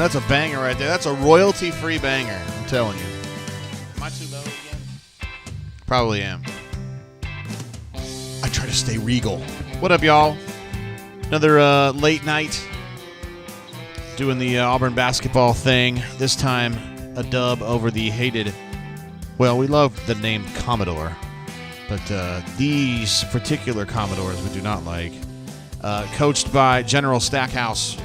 That's a banger right there. That's a royalty-free banger, I'm telling you. Am I too low again? Probably am. I try to stay regal. What up, y'all? Another late night doing the Auburn basketball thing. This time, a dub over the hated, well, we love the name Commodore, but these particular Commodores we do not like. Coached by General Stackhouse,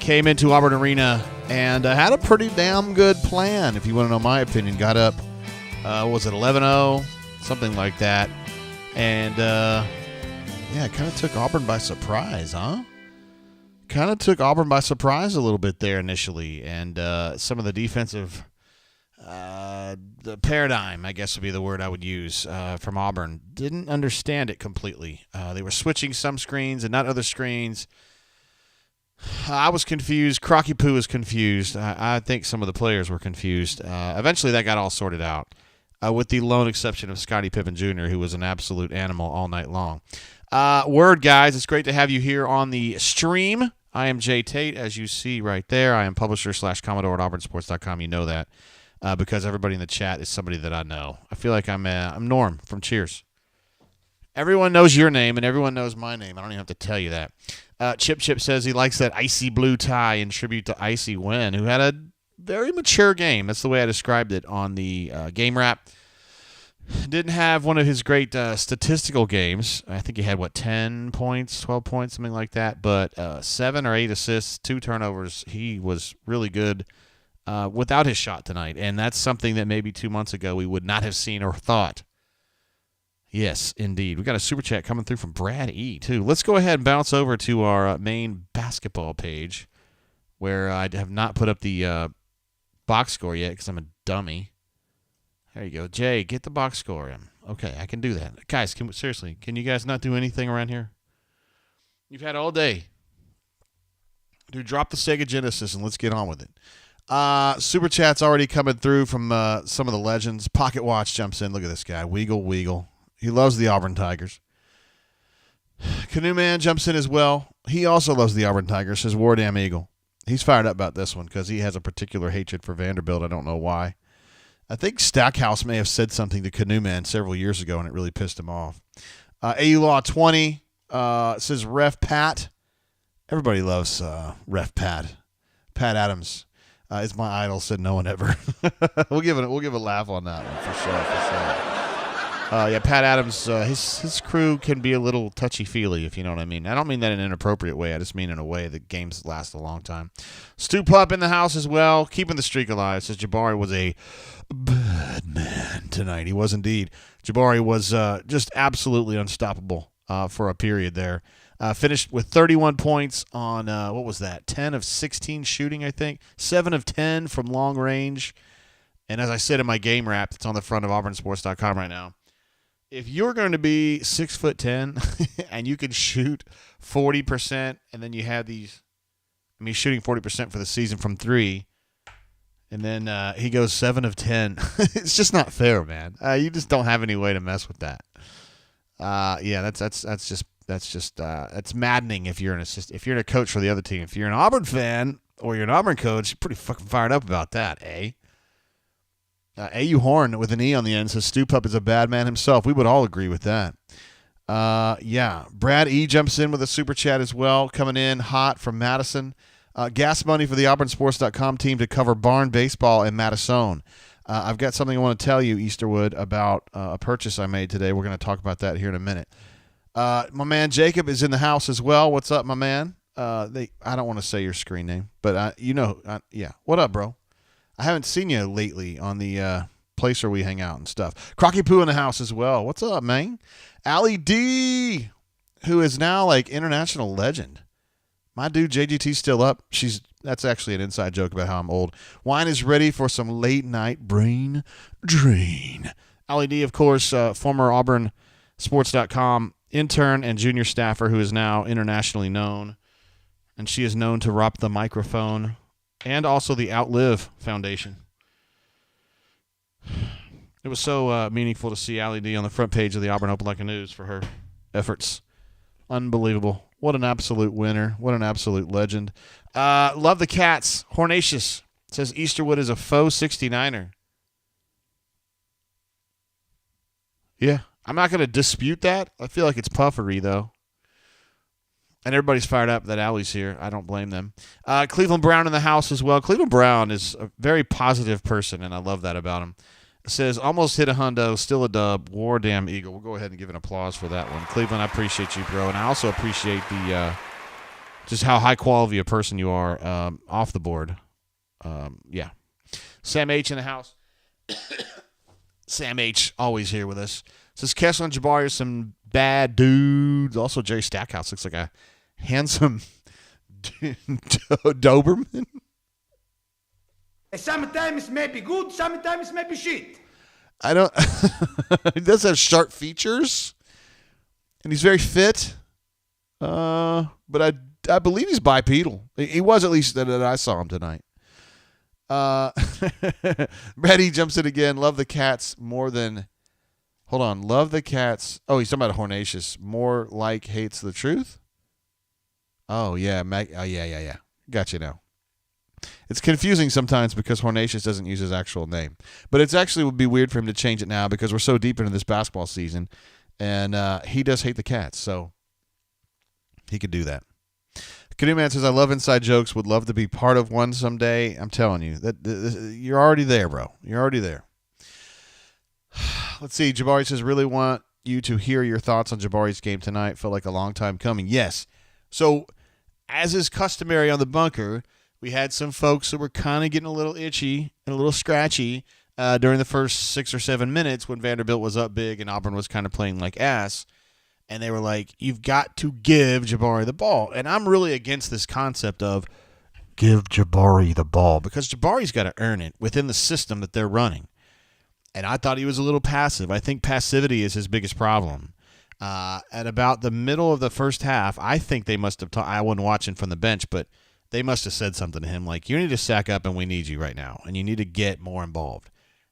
came into Auburn Arena and had a pretty damn good plan, if you want to know my opinion. Got up, was it 11-0? Something like that. And, yeah, it kind of took Auburn by surprise, huh? Kind of took Auburn by surprise a little bit there initially. And some of the defensive the paradigm, I guess would be the word I would use, from Auburn. Didn't understand it completely. They were switching some screens and not other screens. I was confused. Crocky Poo was confused. I think some of the players were confused. Eventually, that got all sorted out, with the lone exception of Scottie Pippen Jr., who was an absolute animal all night long. Word, guys, it's great to have you here on the stream. I am Jay Tate, as you see right there. I am publisher / Commodore at auburnsports.com. You know that because everybody in the chat is somebody that I know. I feel like I'm Norm from Cheers. Everyone knows your name, and everyone knows my name. I don't even have to tell you that. Chip says he likes that icy blue tie in tribute to Icy Wynn, who had a very mature game. That's the way I described it on the game wrap. Didn't have one of his great statistical games. I think he had, 10 points, 12 points, something like that. But 7 or 8 assists, 2 turnovers. He was really good without his shot tonight. And that's something that maybe 2 months ago we would not have seen or thought. Yes, indeed. We got a super chat coming through from Brad E, too. Let's go ahead and bounce over to our main basketball page, where I have not put up the box score yet because I'm a dummy. There you go. Jay, get the box score in. Okay, I can do that. Guys, seriously, can you guys not do anything around here? You've had all day. Dude, drop the Sega Genesis and let's get on with it. Super chat's already coming through from some of the legends. Pocket Watch jumps in. Look at this guy. Weagle. He loves the Auburn Tigers. Canoe Man jumps in as well. He also loves the Auburn Tigers, says War Damn Eagle. He's fired up about this one because he has a particular hatred for Vanderbilt. I don't know why. I think Stackhouse may have said something to Canoe Man several years ago, and it really pissed him off. AU Law 20 says Ref Pat. Everybody loves Ref Pat. Pat Adams is my idol, said no one ever. We'll give a laugh on that one for sure. Yeah, Pat Adams, his crew can be a little touchy-feely, if you know what I mean. I don't mean that in an inappropriate way. I just mean in a way that games last a long time. Stu Pup in the house as well, keeping the streak alive. Says Jabari was a bad man tonight. He was indeed. Jabari was just absolutely unstoppable for a period there. Finished with 31 points on, 10 of 16 shooting, I think. 7 of 10 from long range. And as I said in my game wrap, it's on the front of auburnsports.com right now. If you're going to be 6'10" and you can shoot 40%, and then you have shooting 40% for the season from 3, and then he goes 7 of 10. It's just not fair, man. You just don't have any way to mess with that. Yeah, that's maddening if you're if you're a coach for the other team. If you're an Auburn fan or you're an Auburn coach, you're pretty fucking fired up about that, eh? A.U. Horn with an E on the end says Stu Pup is a bad man himself. We would all agree with that. Yeah. Brad E. jumps in with a super chat as well, coming in hot from Madison. Gas money for the auburnsports.com team to cover barn baseball in Madison. I've got something I want to tell you, Easterwood, about a purchase I made today. We're going to talk about that here in a minute. My man Jacob is in the house as well. What's up, my man? I don't want to say your screen name, but yeah. What up, bro? I haven't seen you lately on the place where we hang out and stuff. Crocky Poo in the house as well. What's up, man? Allie D, who is now like international legend. My dude JGT's still up. That's actually an inside joke about how I'm old. Wine is ready for some late night brain drain. Allie D, of course, former AuburnSports.com intern and junior staffer who is now internationally known. And she is known to rock the microphone and also the Outlive Foundation. It was so meaningful to see Allie D on the front page of the Auburn Opelika News for her efforts. Unbelievable. What an absolute winner. What an absolute legend. Love the Cats. Hornatius says Easterwood is a faux 69er. Yeah, I'm not going to dispute that. I feel like it's puffery, though. And everybody's fired up that Allie's here. I don't blame them. Cleveland Brown in the house as well. Cleveland Brown is a very positive person, and I love that about him. It says, almost hit a hundo, still a dub. War damn Eagle. We'll go ahead and give an applause for that one. Cleveland, I appreciate you, bro. And I also appreciate the just how high quality a person you are off the board. Yeah. Sam H in the house. Sam H, always here with us. Says Kessler and Jabari are some bad dudes. Also, Jerry Stackhouse looks like a handsome Doberman. Sometimes it may be good, sometimes it may be shit. I don't. He does have sharp features, and he's very fit. But I believe he's bipedal. He was, at least that I saw him tonight. Reddy jumps in again. Love the Cats more than. Hold on. Love the Cats. Oh, he's talking about Hornatius. More like hates the truth. Oh yeah, yeah. Got you now. It's confusing sometimes because Hornatius doesn't use his actual name. But it's actually would be weird for him to change it now because we're so deep into this basketball season. And he does hate the Cats, so he could do that. Canoe Man says, I love inside jokes, would love to be part of one someday. I'm telling you, that you're already there, bro. You're already there. Let's see. Jabari says, really want you to hear your thoughts on Jabari's game tonight. Felt like a long time coming. Yes. So, as is customary on the bunker, we had some folks who were kind of getting a little itchy and a little scratchy during the first 6 or 7 minutes when Vanderbilt was up big and Auburn was kind of playing like ass. And they were like, you've got to give Jabari the ball. And I'm really against this concept of give Jabari the ball because Jabari's got to earn it within the system that they're running. And I thought he was a little passive. I think passivity is his biggest problem. At about the middle of the first half, I think they must have I wasn't watching from the bench, but they must have said something to him like, you need to sack up and we need you right now. And you need to get more involved.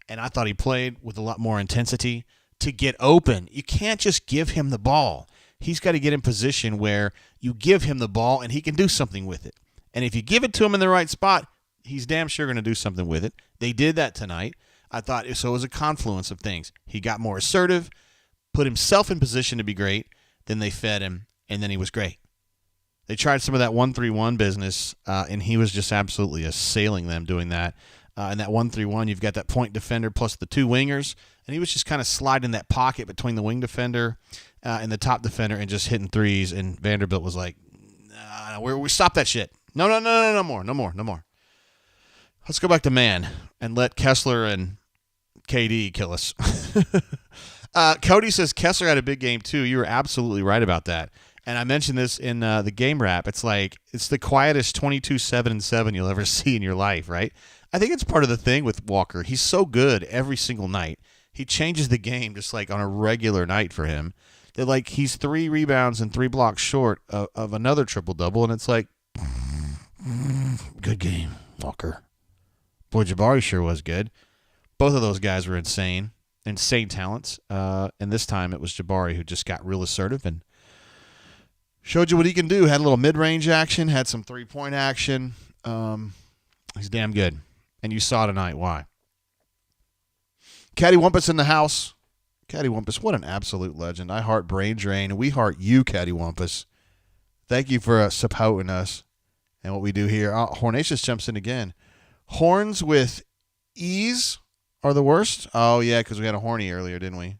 And I thought he played with a lot more intensity to get open. You can't just give him the ball. He's got to get in position where you give him the ball and he can do something with it. And if you give it to him in the right spot, he's damn sure going to do something with it. They did that tonight. I thought so. It was a confluence of things. He got more assertive, put himself in position to be great, then they fed him, and then he was great. They tried some of that 1-3-1 business, and he was just absolutely assailing them doing that. In that 1-3-1, you've got that point defender plus the two wingers, and he was just kind of sliding that pocket between the wing defender and the top defender and just hitting threes, and Vanderbilt was like, we stop that shit. No more. Let's go back to man and let Kessler and KD kill us. Cody says Kessler had a big game too. You were absolutely right about that. And I mentioned this in the game wrap. It's like it's the quietest 22-7-7 you'll ever see in your life, right? I think it's part of the thing with Walker. He's so good every single night. He changes the game just like on a regular night for him. That like he's 3 rebounds and 3 blocks short of another triple-double, and it's like, good game, Walker. Boy, Jabari sure was good. Both of those guys were insane talents. And this time it was Jabari who just got real assertive and showed you what he can do. Had a little mid-range action, had some three-point action. He's damn good. And you saw tonight why. Caddy Wumpus in the house. Caddy Wumpus, what an absolute legend. I heart Brain Drain, and we heart you, Caddy Wumpus. Thank you for supporting us and what we do here. Hornatius jumps in again. Horns with ease are the worst? Oh, yeah, because we had a horny earlier, didn't we?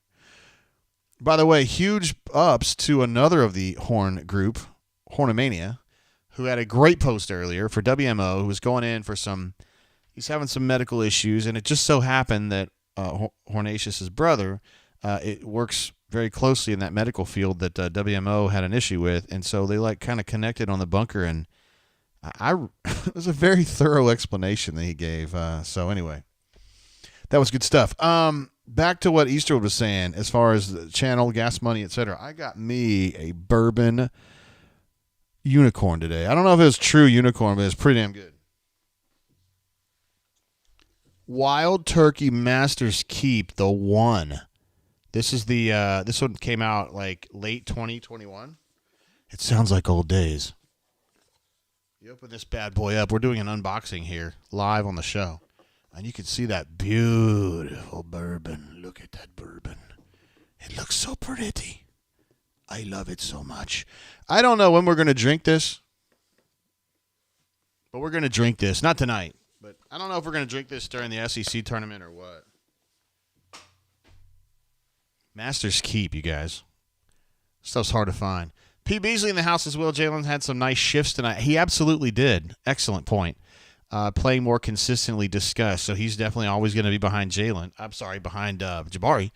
By the way, huge ups to another of the Horn group, Hornomania, who had a great post earlier for WMO, who was going in for he's having some medical issues, and it just so happened that Hornatius' brother, it works very closely in that medical field that WMO had an issue with, and so they like kind of connected on the bunker, and it was a very thorough explanation that he gave. So anyway, that was good stuff. Back to what Easterwood was saying as far as the channel, gas money, etc. I got me a bourbon unicorn today. I don't know if it was true unicorn, but it's pretty damn good. Wild Turkey Masters Keep, the one. This is this one came out like late 2021. It sounds like old days. You open this bad boy up. We're doing an unboxing here, live on the show. And you can see that beautiful bourbon. Look at that bourbon. It looks so pretty. I love it so much. I don't know when we're going to drink this. But we're going to drink this. Not tonight. But I don't know if we're going to drink this during the SEC tournament or what. Masters Keep, you guys. Stuff's hard to find. P. Beasley in the house as well. Jalen had some nice shifts tonight. He absolutely did. Excellent point. Playing more consistently discussed. So he's definitely always going to be behind Jalen. I'm sorry, behind Jabari.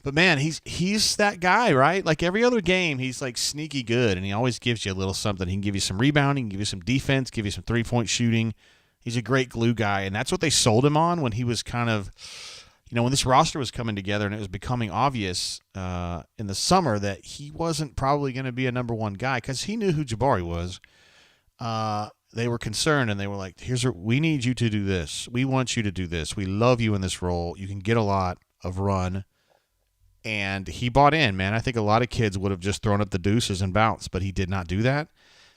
But, man, he's that guy, right? Like every other game, he's like sneaky good, and he always gives you a little something. He can give you some rebounding, give you some defense, give you some three-point shooting. He's a great glue guy, and that's what they sold him on when he was kind of, when this roster was coming together and it was becoming obvious in the summer that he wasn't probably going to be a number one guy because he knew who Jabari was. They were concerned, and they were like, we need you to do this. We want you to do this. We love you in this role. You can get a lot of run. And he bought in, man. I think a lot of kids would have just thrown up the deuces and bounced, but he did not do that.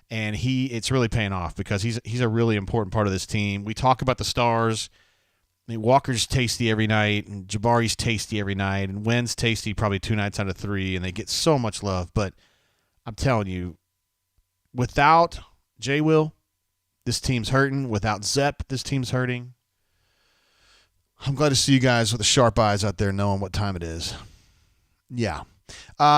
And it's really paying off because he's a really important part of this team. We talk about the stars. I mean, Walker's tasty every night, and Jabari's tasty every night, and Wynn's tasty probably 2 nights out of 3, and they get so much love. But I'm telling you, without J. Will, this team's hurting. Without Zepp, this team's hurting. I'm glad to see you guys with the sharp eyes out there knowing what time it is. Yeah.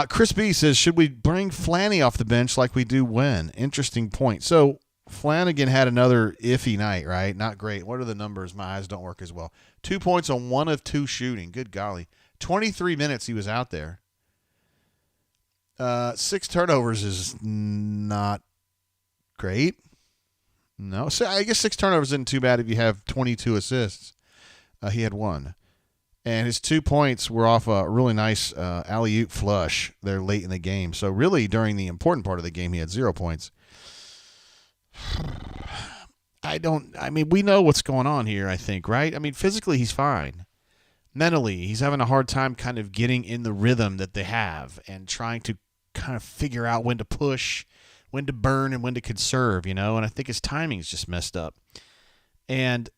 Chris B says, should we bring Flanny off the bench like we do Wynn? Interesting point. So Flanagan had another iffy night, right? Not great. What are the numbers? My eyes don't work as well. 2 points on 1 of 2 shooting. Good golly. 23 minutes he was out there. 6 turnovers is not great. No. So I guess 6 turnovers isn't too bad if you have 22 assists. He had 1. And his 2 points were off a really nice alley-oop flush there late in the game. So really, during the important part of the game, he had 0 points. We know what's going on here, I think, right? I mean, physically, he's fine. Mentally, he's having a hard time kind of getting in the rhythm that they have and trying to kind of figure out when to push, when to burn, and when to conserve, And I think his timing's just messed up. And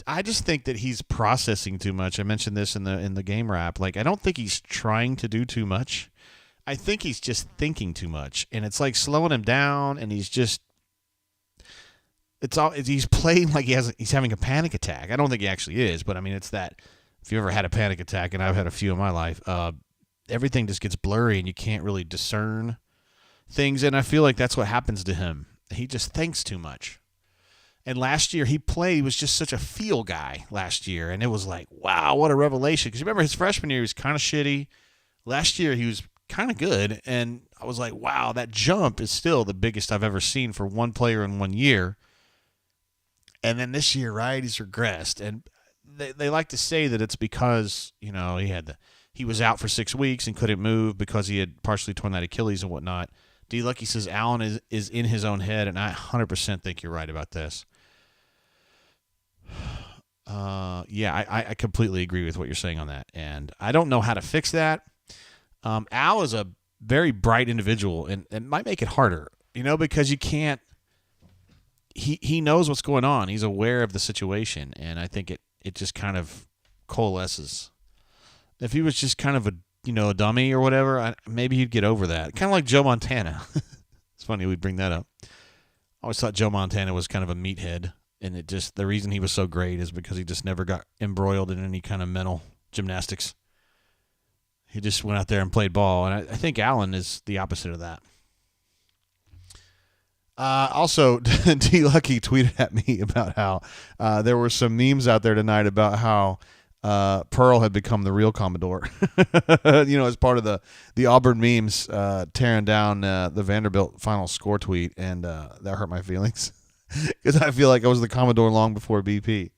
I just think that he's processing too much. I mentioned this in the game wrap. Like, I don't think he's trying to do too much. I think he's just thinking too much, and it's like slowing him down. And he's just, he's playing like he's having a panic attack. I don't think he actually is, but I mean, it's that if you ever had a panic attack, and I've had a few in my life, everything just gets blurry and you can't really discern things. And I feel like that's what happens to him. He just thinks too much. And last year he was just such a feel guy last year. And it was like, wow, what a revelation. Because you remember his freshman year, he was kind of shitty. Last year he was kind of good. And I was like, wow, that jump is still the biggest I've ever seen for one player in 1 year. And then this year, right, he's regressed. And they like to say that it's because, he was out for 6 weeks and couldn't move because he had partially torn that Achilles and whatnot. D. Lucky says Allen is in his own head, and I 100% think you're right about this. I completely agree with what you're saying on that, and I don't know how to fix that. Al is a very bright individual, and it might make it harder, because you can't. He knows what's going on. He's aware of the situation, and I think it just kind of coalesces. If he was just kind of a dummy or whatever, maybe he'd get over that. Kind of like Joe Montana. It's funny we'd bring that up. I always thought Joe Montana was kind of a meathead. And the reason he was so great is because he just never got embroiled in any kind of mental gymnastics. He just went out there and played ball. And I think Allen is the opposite of that. Also, D. Lucky tweeted at me about how there were some memes out there tonight about how Pearl had become the real Commodore. As part of the Auburn memes tearing down the Vanderbilt final score tweet. And that hurt my feelings. Because I feel like I was the Commodore long before BP.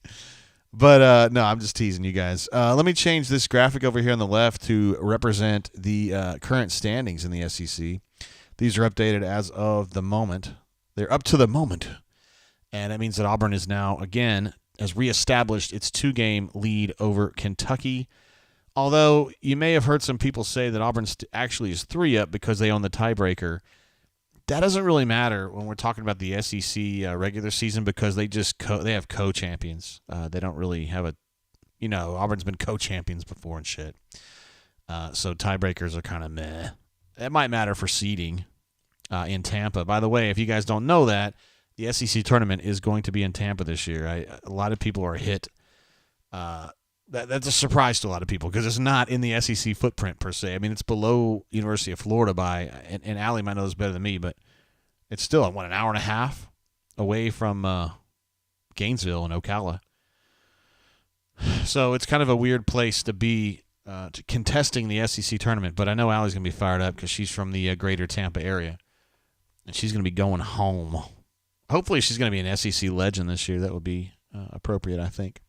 But, no, I'm just teasing you guys. Let me change this graphic over here on the left to represent the current standings in the SEC. These are updated as of the moment. They're up to the moment. And that means that Auburn is now, again, has reestablished its 2-game lead over Kentucky. Although you may have heard some people say that Auburn actually is 3 up because they own the tiebreaker. That doesn't really matter when we're talking about the SEC regular season because they just they have co-champions. They don't really have a, Auburn's been co-champions before and shit. So tiebreakers are kind of meh. It might matter for seeding in Tampa. By the way, if you guys don't know that, the SEC tournament is going to be in Tampa this year. A lot of people are hit. That's a surprise to a lot of people because it's not in the SEC footprint per se. I mean, it's below University of Florida and Allie might know this better than me, but it's still, an hour and a half away from Gainesville and Ocala. So it's kind of a weird place to be contesting the SEC tournament, but I know Allie's going to be fired up because she's from the greater Tampa area, and she's going to be going home. Hopefully she's going to be an SEC legend this year. That would be appropriate, I think.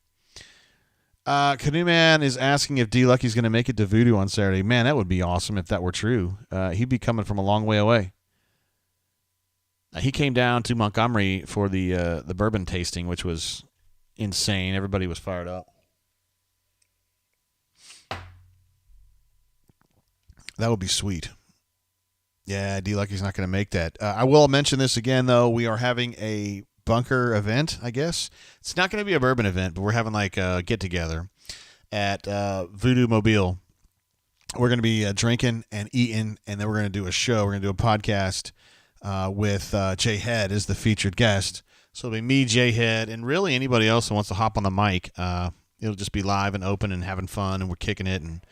Canoe Man is asking if D. Lucky's going to make it to Voodoo on Saturday. Man, that would be awesome if that were true. He'd be coming from a long way away. He came down to Montgomery for the bourbon tasting, which was insane. Everybody was fired up. That would be sweet. Yeah, D. Lucky's not going to make that. I will mention this again, though. We are having a bunker event, I guess. It's not going to be a bourbon event, but we're having like a get-together at Voodoo Mobile. We're going to be drinking and eating, and then we're going to do a show. We're going to do a podcast with Jay Head as the featured guest. So it'll be me, Jay Head, and really anybody else who wants to hop on the mic. It'll just be live and open and having fun, and we're kicking it. And,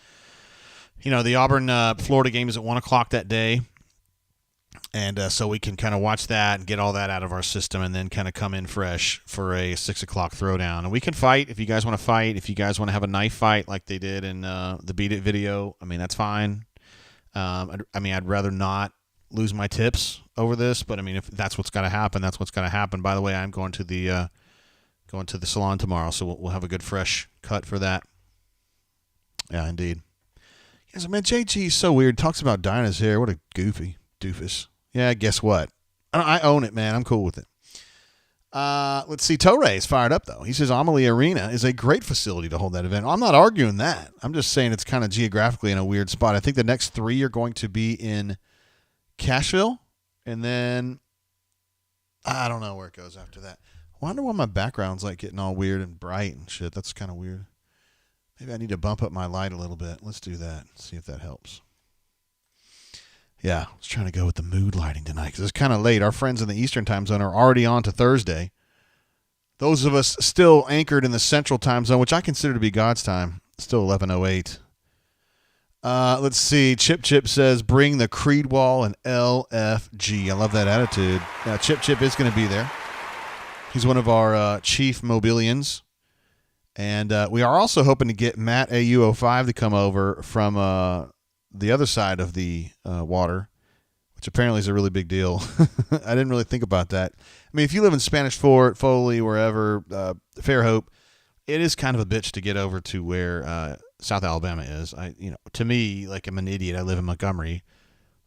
the Auburn-Florida game is at 1 o'clock that day. And so we can kind of watch that and get all that out of our system and then kind of come in fresh for a 6 o'clock throwdown. And we can fight if you guys want to fight. If you guys want to have a knife fight like they did in the Beat It video, that's fine. I'd rather not lose my tips over this, but, if that's what's got to happen, that's what's got to happen. By the way, I'm going to the salon tomorrow, so we'll have a good fresh cut for that. Yeah, indeed. Yes, man, JG is so weird. Talks about dyeing his hair. What a goofy doofus. Yeah, guess what? I own it, man. I'm cool with it. Let's see. Torre is fired up, though. He says Amalie Arena is a great facility to hold that event. I'm not arguing that. I'm just saying it's kind of geographically in a weird spot. I think the next 3 are going to be in Cashville, and then I don't know where it goes after that. I wonder why my background's like getting all weird and bright and shit. That's kind of weird. Maybe I need to bump up my light a little bit. Let's do that. See if that helps. Yeah, I was trying to go with the mood lighting tonight because it's kind of late. Our friends in the Eastern time zone are already on to Thursday. Those of us still anchored in the Central time zone, which I consider to be God's time, still 11:08. Let's see. Chip says, bring the Creed wall and LFG. I love that attitude. Now, Chip is going to be there. He's one of our chief mobilians. And we are also hoping to get Matt AU05 to come over from the other side of the water, which apparently is a really big deal. I didn't really think about that. If you live in Spanish Fort, Foley, wherever, Fairhope, it is kind of a bitch to get over to where South Alabama is. To me, like I'm an idiot. I live in Montgomery.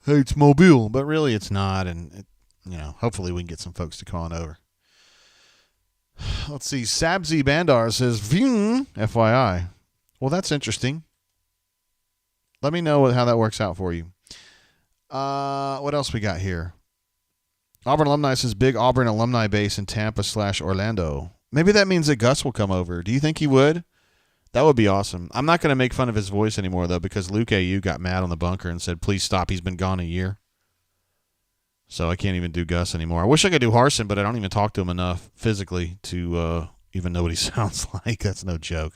Hey, it's Mobile, but really it's not. And hopefully we can get some folks to come on over. Let's see. Sabzi Bandar says, FYI. Well, that's interesting. Let me know how that works out for you. What else we got here? Auburn Alumni says, big Auburn alumni base in Tampa/Orlando. Maybe that means that Gus will come over. Do you think he would? That would be awesome. I'm not going to make fun of his voice anymore, though, because Luke AU got mad on the bunker and said, please stop. He's been gone a year. So I can't even do Gus anymore. I wish I could do Harsin, but I don't even talk to him enough physically to even know what he sounds like. That's no joke.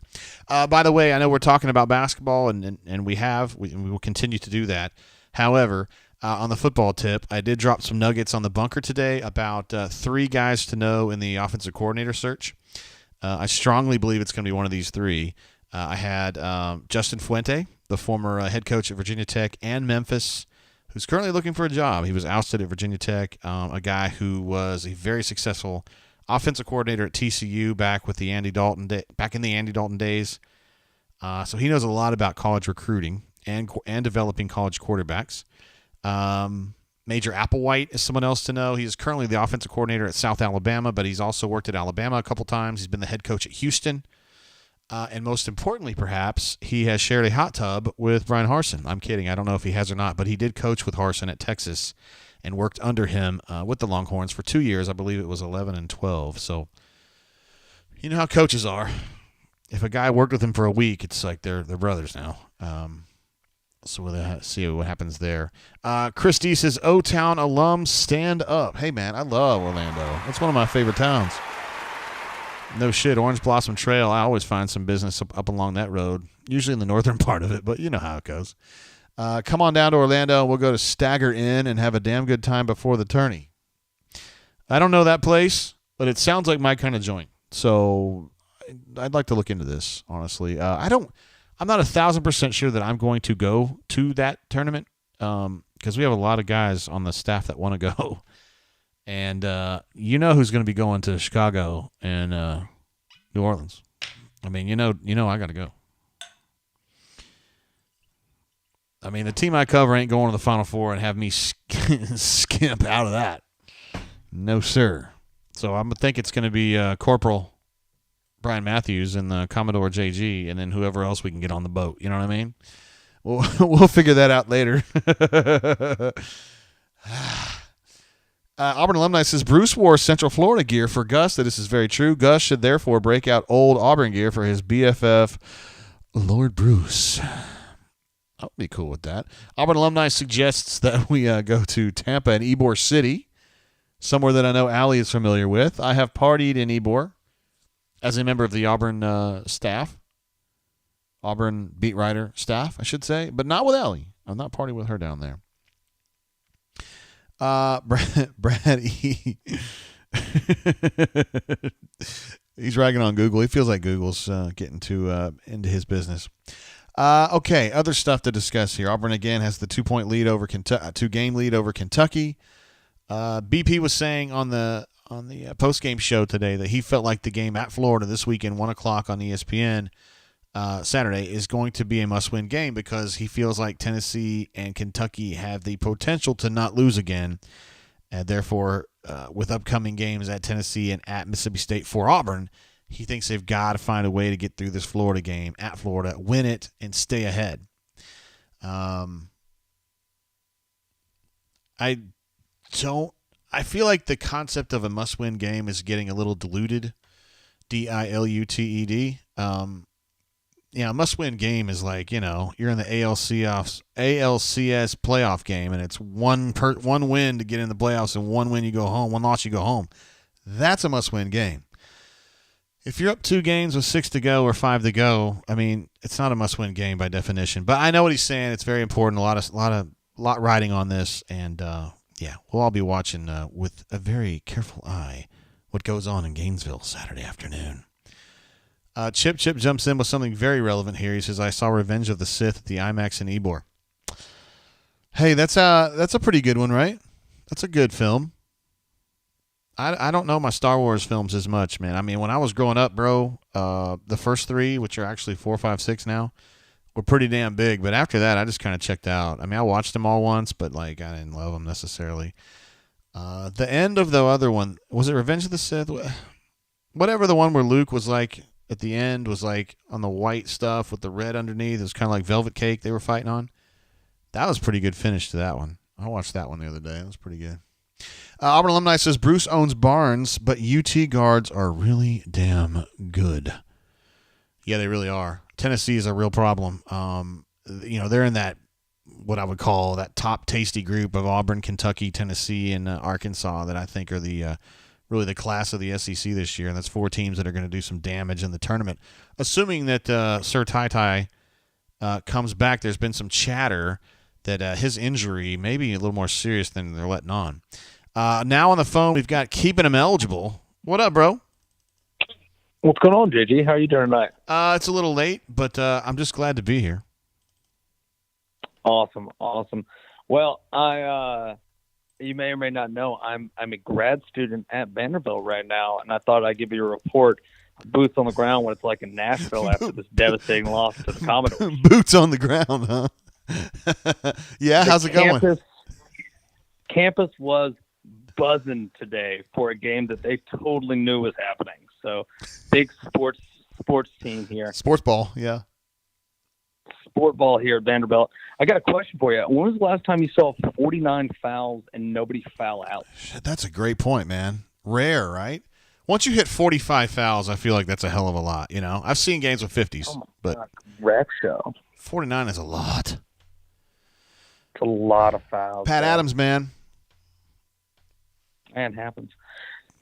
By the way, I know we're talking about basketball, and we will continue to do that. However, on the football tip, I did drop some nuggets on the bunker today about 3 guys to know in the offensive coordinator search. I strongly believe it's going to be one of these 3. I had Justin Fuente, the former head coach at Virginia Tech and Memphis, who's currently looking for a job. He was ousted at Virginia Tech, a guy who was a very successful offensive coordinator at TCU back in the Andy Dalton days. So he knows a lot about college recruiting and developing college quarterbacks. Major Applewhite is someone else to know. He is currently the offensive coordinator at South Alabama, but he's also worked at Alabama a couple times. He's been the head coach at Houston. And most importantly, perhaps, he has shared a hot tub with Brian Harsin. I'm kidding. I don't know if he has or not, but he did coach with Harsin at Texas and worked under him with the Longhorns for 2 years. I believe it was 11 and 12. So you know how coaches are. If a guy worked with him for a week, it's like they're brothers now. So we'll see what happens there. Chris D says, O-Town alums, stand up. Hey, man, I love Orlando. That's one of my favorite towns. No shit, Orange Blossom Trail, I always find some business up along that road, usually in the northern part of it, but you know how it goes. Come on down to Orlando. We'll go to Stagger Inn and have a damn good time before the tourney. I don't know that place, but it sounds like my kind of joint. So I'd like to look into this, honestly. I'm not 1,000% sure that I'm going to go to that tournament because we have a lot of guys on the staff that want to go. And you know who's going to be going to Chicago and New Orleans. I mean, you know, I got to go. I mean, the team I cover ain't going to the Final Four and have me skimp out of that. No, sir. So I think it's going to be Corporal Brian Matthews and the Commodore JG, and then whoever else we can get on the boat. You know what I mean? We'll figure that out later. Auburn alumni says Bruce wore Central Florida gear for Gus. That this is very true. Gus should therefore break out old Auburn gear for his BFF, Lord Bruce. I'll be cool with that. Auburn alumni suggests that we go to Tampa and Ybor City, somewhere that I know Allie is familiar with. I have partied in Ybor as a member of the Auburn staff, Auburn beat writer staff, I should say, but not with Allie. I'm not partying with her down there. Brad E. He's ragging on Google. He feels like Google's getting into his business. Okay, other stuff to discuss here. Auburn again has the 2-point lead over Kentucky, 2-game lead over Kentucky. BP was saying on the post-game show today that he felt like the game at Florida this weekend, 1 o'clock on ESPN Saturday, is going to be a must-win game because he feels like Tennessee and Kentucky have the potential to not lose again. And therefore, with upcoming games at Tennessee and at Mississippi State for Auburn, he thinks they've got to find a way to get through this Florida game at Florida, win it, and stay ahead. I feel like the concept of a must-win game is getting a little diluted. DILUTED. A must-win game is like, you're in the ALCS playoff game, and it's one win to get in the playoffs, and one win you go home, one loss you go home. That's a must-win game. If you're up 2 games with 6 to go or 5 to go, I mean, it's not a must-win game by definition. But I know what he's saying. It's very important. A lot riding on this, and we'll all be watching with a very careful eye what goes on in Gainesville Saturday afternoon. Chip jumps in with something very relevant here. He says, I saw Revenge of the Sith at the IMAX in Ybor. Hey, that's a pretty good one, right? That's a good film. I don't know my Star Wars films as much, man. I mean, when I was growing up, bro, the first 3, which are actually 4, 5, 6 now, were pretty damn big. But after that, I just kind of checked out. I mean, I watched them all once, but I didn't love them necessarily. The end of the other one, was it Revenge of the Sith? Whatever the one where Luke was at the end was on the white stuff with the red underneath. It was kind of like velvet cake they were fighting on. That was a pretty good finish to that one. I watched that one the other day. That was pretty good. Auburn alumni says Bruce owns Barnes, but UT guards are really damn good. Yeah, they really are. Tennessee is a real problem. They're in that, what I would call that top tasty group of Auburn, Kentucky, Tennessee, and Arkansas that I think are the really the class of the SEC this year. And that's 4 teams that are going to do some damage in the tournament. Assuming that Sir Tai comes back, there's been some chatter that his injury may be a little more serious than they're letting on. Now on the phone, we've got Keeping Him Eligible. What up, bro? What's going on, JG? How are you doing tonight? It's a little late, but I'm just glad to be here. Awesome. Well, you may or may not know, I'm a grad student at Vanderbilt right now, and I thought I'd give you a report, boots on the ground, what it's like in Nashville after this devastating loss to the Commodores. Boots on the ground, huh? Yeah, how's it going? Campus was buzzing today for a game that they totally knew was happening. So big sports sports team here. Sports ball, yeah. Sport ball here at Vanderbilt. I got a question for you. When was the last time you saw 49 fouls and nobody foul out? Shit, that's a great point, man. Rare, right? Once you hit 45 fouls, I feel like that's a hell of a lot. You know, I've seen games with 50s, Oh my but God, ref show. 49 is a lot. It's a lot of fouls. Pat bro. Adams, man. Man, happens.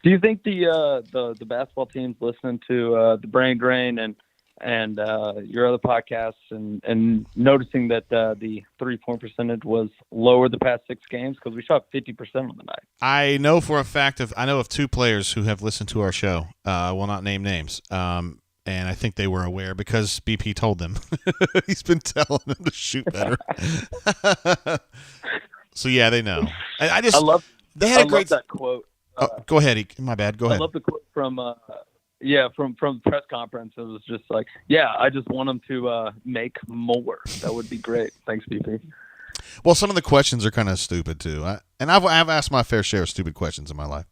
Do you think the basketball teams listening to the Brain Drain and your other podcasts and noticing that the 3-point percentage was lower the past 6 games because we shot 50% on the night? I know for a fact I know of 2 players who have listened to our show. I will not name names. And I think they were aware because BP told them. He's been telling them to shoot better. So yeah, they know. I love that quote. Go ahead. My bad. Go ahead. I love the quote from the press conference. It was just like, I just want them to make more. That would be great. Thanks, BP. Well, some of the questions are kind of stupid too. I've asked my fair share of stupid questions in my life.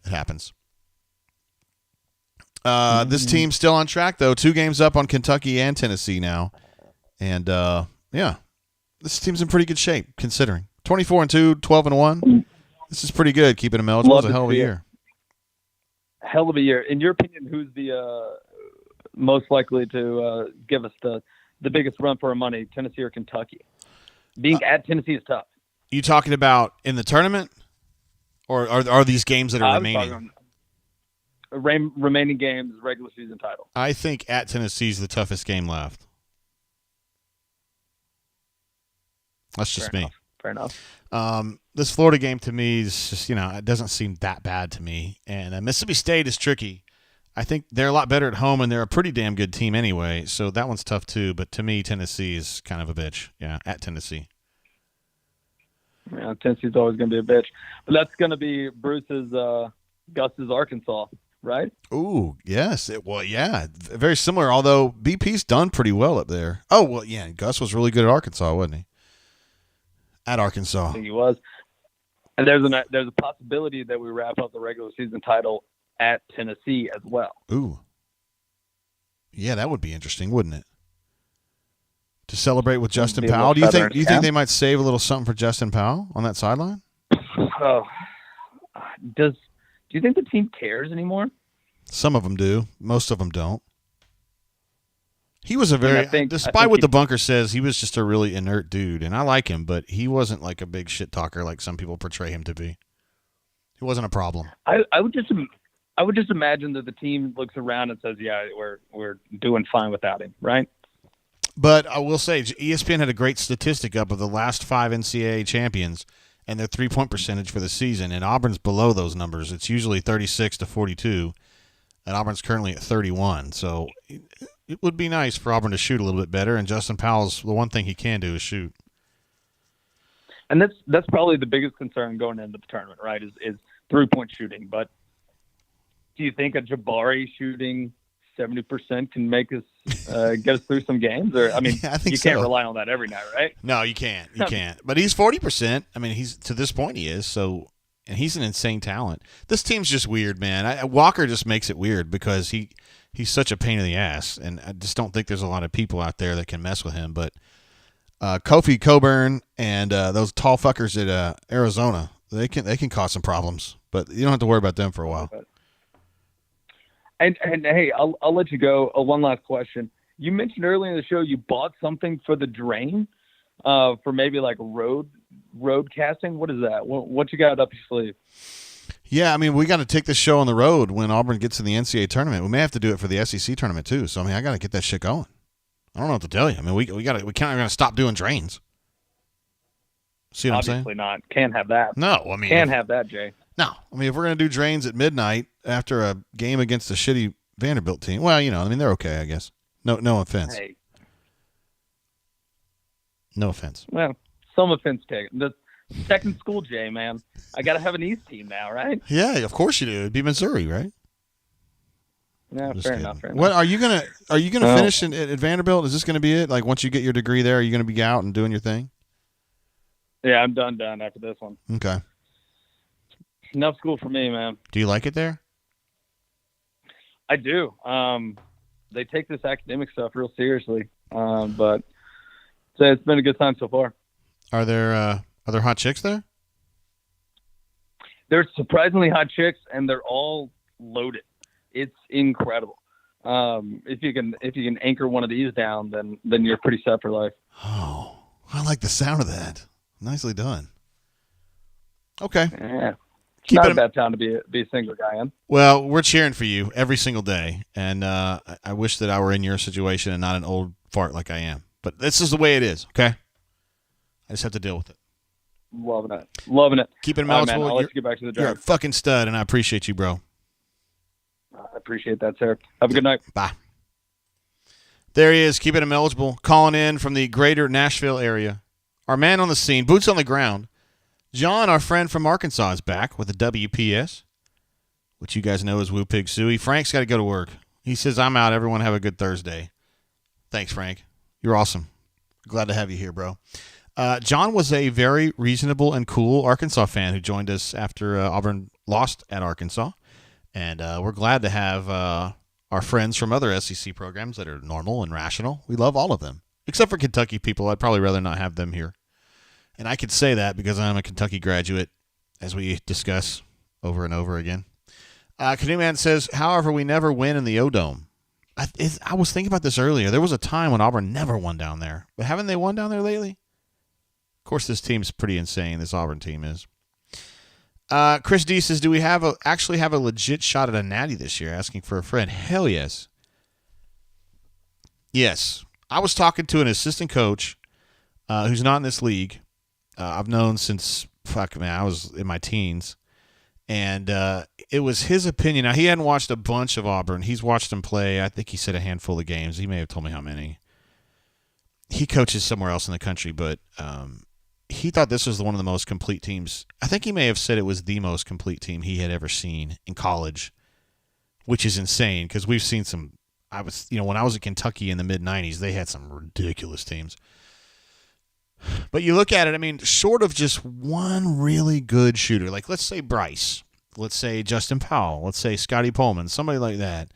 It happens. This team's still on track though. 2 games up on Kentucky and Tennessee now, and this team's in pretty good shape considering 24-2, 12-1. This is pretty good. Keeping them eligible is a hell of a year. Hell of a year. In your opinion, who's the most likely to give us the biggest run for our money, Tennessee or Kentucky? Being at Tennessee is tough. You talking about in the tournament, or are these games that are remaining? Remaining games, regular season title. I think at Tennessee is the toughest game left. That's just me. Fair enough. This Florida game to me is just, it doesn't seem that bad to me. And Mississippi State is tricky. I think they're a lot better at home, and they're a pretty damn good team anyway. So that one's tough too. But to me, Tennessee is kind of a bitch. Yeah, at Tennessee. Yeah, Tennessee's always going to be a bitch. But that's going to be Bruce's, Gus's Arkansas, right? Ooh, yes. Very similar, although BP's done pretty well up there. Oh, well, yeah, Gus was really good at Arkansas, wasn't he? At Arkansas. I think he was. And there's a possibility that we wrap up the regular season title at Tennessee as well. Ooh. Yeah, that would be interesting, wouldn't it? To celebrate with Justin Powell. Do you think they might save a little something for Justin Powell on that sideline? Oh. Do you think the team cares anymore? Some of them do. Most of them don't. He was despite what the bunker says, he was just a really inert dude, and I like him, but he wasn't like a big shit talker like some people portray him to be. He wasn't a problem. I would just imagine that the team looks around and says, "Yeah, we're doing fine without him," right? But I will say, ESPN had a great statistic up of the last 5 NCAA champions and their 3-point percentage for the season, and Auburn's below those numbers. It's usually 36-42, and Auburn's currently at 31. So it would be nice for Auburn to shoot a little bit better, and Justin Powell's the one thing he can do is shoot. And that's probably the biggest concern going into the tournament, right? Is 3-point shooting. But do you think a Jabari shooting 70% can make us get us through some games? Or I think you can't rely on that every night, right? No, you can't. You can't. But he's 40%. He's to this point he is. So, and he's an insane talent. This team's just weird, man. Walker just makes it weird because he's such a pain in the ass, and I just don't think there's a lot of people out there that can mess with him. But Kofi Coburn and those tall fuckers at Arizona, they can cause some problems, but you don't have to worry about them for a while. And hey, I'll let you go. One last question. You mentioned earlier in the show you bought something for the drain, for maybe like road casting. What is that? What you got up your sleeve? Yeah, we got to take this show on the road when Auburn gets in the NCAA tournament. We may have to do it for the SEC tournament too. So I got to get that shit going. I don't know what to tell you. We can't stop doing drains. See what I'm saying? Obviously not. Can't have that. No, can't have that, Jay. No, if we're gonna do drains at midnight after a game against a shitty Vanderbilt team, well, they're okay, I guess. No offense. Hey. No offense. Well, some offense taken. The second school, Jay, man. I got to have an East team now, right? Yeah, of course you do. It'd be Missouri, right? Yeah, fair enough. What are you gonna finish at Vanderbilt? Is this gonna be it? Like once you get your degree there, are you gonna be out and doing your thing? Yeah, I'm done after this one. Okay. Enough school for me, man. Do you like it there? I do. they take this academic stuff real seriously. But so it's been a good time so far. Are there hot chicks there? They're surprisingly hot chicks, and they're all loaded. It's incredible. If you can anchor one of these down, then you're pretty set for life. Oh, I like the sound of that. Nicely done. Okay. Yeah. It's not a bad town to be a single guy in. Well, we're cheering for you every single day, and I wish that I were in your situation and not an old fart like I am. But this is the way it is, okay? I just have to deal with it. Loving it. Keep it All right, eligible. man, I'll let you get back to the You're a drive. fucking stud, and I appreciate you, bro. I appreciate that, sir. Have a good night. Bye. There he is, keeping him eligible, calling in from the greater Nashville area. Our man on the scene, boots on the ground. John, our friend from Arkansas, is back with the WPS, which you guys know is Woo Pig Suey. Frank's got to go to work. He says, I'm out. Everyone have a good Thursday. Thanks, Frank. You're awesome. Glad to have you here, bro. John was a very reasonable and cool Arkansas fan who joined us after Auburn lost at Arkansas. And we're glad to have our friends from other SEC programs that are normal and rational. We love all of them, except for Kentucky people. I'd probably rather not have them here. And I could say that because I'm a Kentucky graduate, as we discuss over and over again. Canoe Man says, however, we never win in the O-Dome. I was thinking about this earlier. There was a time when Auburn never won down there. But haven't they won down there lately? Of course, this team's pretty insane. This Auburn team is. Chris D says, do we actually have a legit shot at a natty this year? Asking for a friend. Hell yes. Yes. I was talking to an assistant coach who's not in this league. I've known since, I was in my teens. And it was his opinion. Now, he hadn't watched a bunch of Auburn. He's watched them play. I think he said a handful of games. He may have told me how many. He coaches somewhere else in the country, but he thought this was one of the most complete teams. I think he may have said it was the most complete team he had ever seen in college, which is insane because we've seen some. When I was at Kentucky in the mid-'90s, they had some ridiculous teams. But you look at it, short of just one really good shooter, like let's say Bryce, let's say Justin Powell, let's say Scotty Pullman, somebody like that.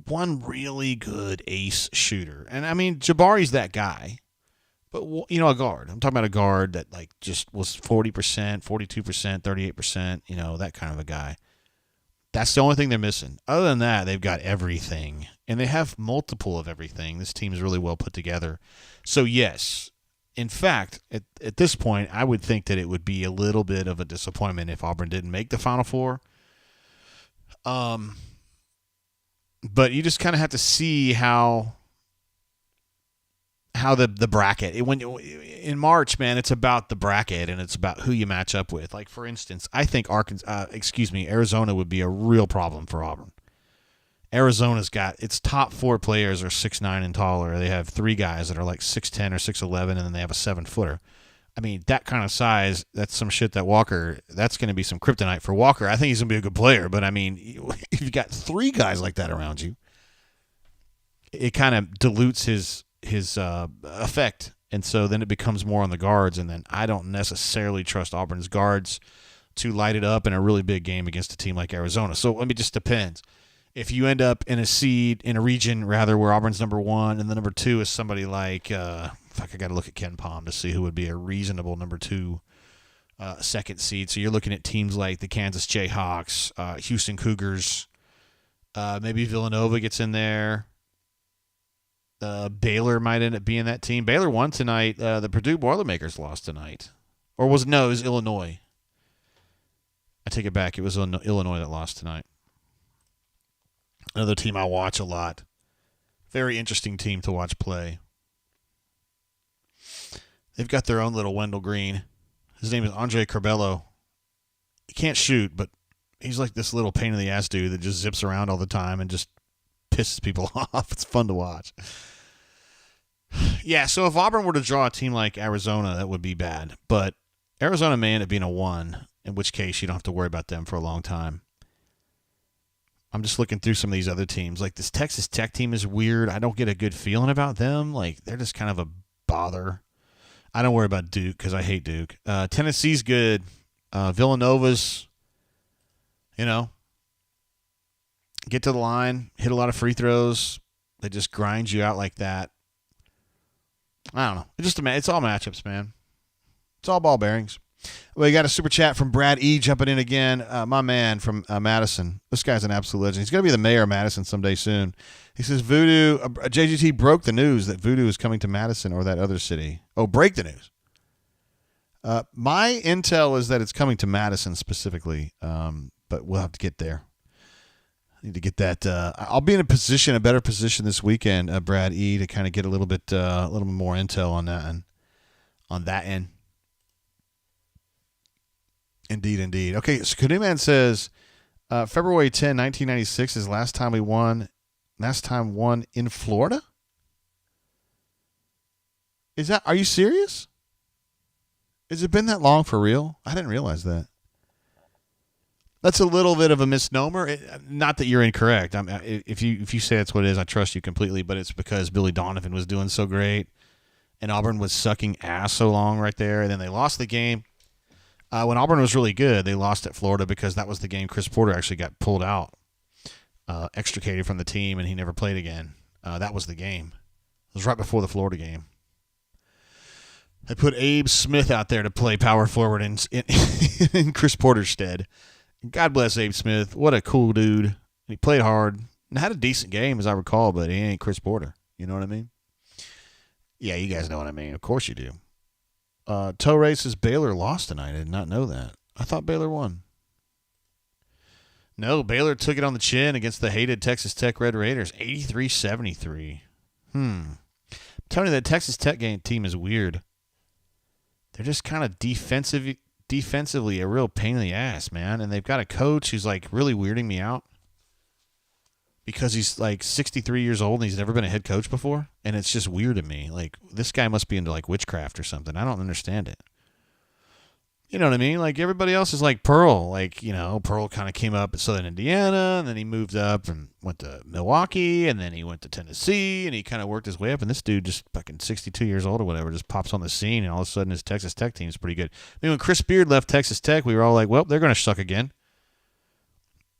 One really good ace shooter. And, Jabari's that guy. But, a guard. I'm talking about a guard that, just was 40%, 42%, 38%, that kind of a guy. That's the only thing they're missing. Other than that, they've got everything. And they have multiple of everything. This team is really well put together. So, yes, in fact, at this point, I would think that it would be a little bit of a disappointment if Auburn didn't make the Final Four. But you just kind of have to see how the bracket. In March, man, it's about the bracket and it's about who you match up with. Like, for instance, I think Arizona would be a real problem for Auburn. Arizona's got its top 4 players are 6'9" and taller. They have 3 guys that are like 6'10" or 6'11", and then they have a 7-footer. That kind of size, that's some shit that that's going to be some kryptonite for Walker. I think he's going to be a good player, but if you got 3 guys like that around you, it kind of dilutes his effect, and so then it becomes more on the guards, and then I don't necessarily trust Auburn's guards to light it up in a really big game against a team like Arizona. So it just depends. If you end up in a region rather where Auburn's number 1 and the number 2 is somebody like I got to look at Ken Palm to see who would be a reasonable number 2 second seed. So you're looking at teams like the Kansas Jayhawks, Houston Cougars, maybe Villanova gets in there. Baylor might end up being that team. Baylor won tonight. The Purdue Boilermakers lost tonight. Or it was Illinois. I take it back. It was Illinois that lost tonight. Another team I watch a lot. Very interesting team to watch play. They've got their own little Wendell Green. His name is Andre Curbelo. He can't shoot, but he's like this little pain in the ass dude that just zips around all the time and just pisses people off. It's fun to watch. Yeah, so if Auburn were to draw a team like Arizona, that would be bad. But Arizona may end up being a 1, in which case you don't have to worry about them for a long time. I'm just looking through some of these other teams. Like this Texas Tech team is weird. I don't get a good feeling about them. Like they're just kind of a bother. I don't worry about Duke because I hate Duke. Tennessee's good. Villanova's, get to the line, hit a lot of free throws. They just grind you out like that. I don't know. It's all matchups, man. It's all ball bearings. We got a super chat from Brad E. jumping in again. My man from Madison. This guy's an absolute legend. He's going to be the mayor of Madison someday soon. He says Voodoo, JGT broke the news that Voodoo is coming to Madison or that other city. Oh, break the news. My intel is that it's coming to Madison specifically, but we'll have to get there. I need to get that. I'll be in a better position this weekend, Brad E., to kind of get a little bit more intel on that end. Indeed. Okay, so Canoeman says February 10, 1996 is last time won in Florida? Are you serious? Has it been that long for real? I didn't realize that. That's a little bit of a misnomer. Not that you're incorrect. If you say that's what it is, I trust you completely, but it's because Billy Donovan was doing so great and Auburn was sucking ass so long right there, and then they lost the game. When Auburn was really good, they lost at Florida because that was the game Chris Porter actually got pulled out, extricated from the team, and he never played again. That was the game. It was right before the Florida game. They put Abe Smith out there to play power forward in Chris Porter's stead. God bless Abe Smith. What a cool dude. He played hard and had a decent game, as I recall, but he ain't Chris Porter. You know what I mean? Yeah, you guys know what I mean. Of course you do. Torre says Baylor lost tonight. I did not know that. I thought Baylor won. No, Baylor took it on the chin against the hated Texas Tech Red Raiders, 83-73. I'm telling you, that Texas Tech team is weird. They're just kind of defensively a real pain in the ass, man. And they've got a coach who's like really weirding me out because he's like 63 years old and he's never been a head coach before. And it's just weird to me. Like, this guy must be into like witchcraft or something. I don't understand it. You know what I mean? Like, everybody else is like Pearl. Like, you know, Pearl kind of came up at Southern Indiana, and then he moved up and went to Milwaukee, and then he went to Tennessee, and he kind of worked his way up. And this dude, just fucking 62 years old or whatever, just pops on the scene, and all of a sudden his Texas Tech team is pretty good. I mean, when Chris Beard left Texas Tech, we were all like, well, they're going to suck again.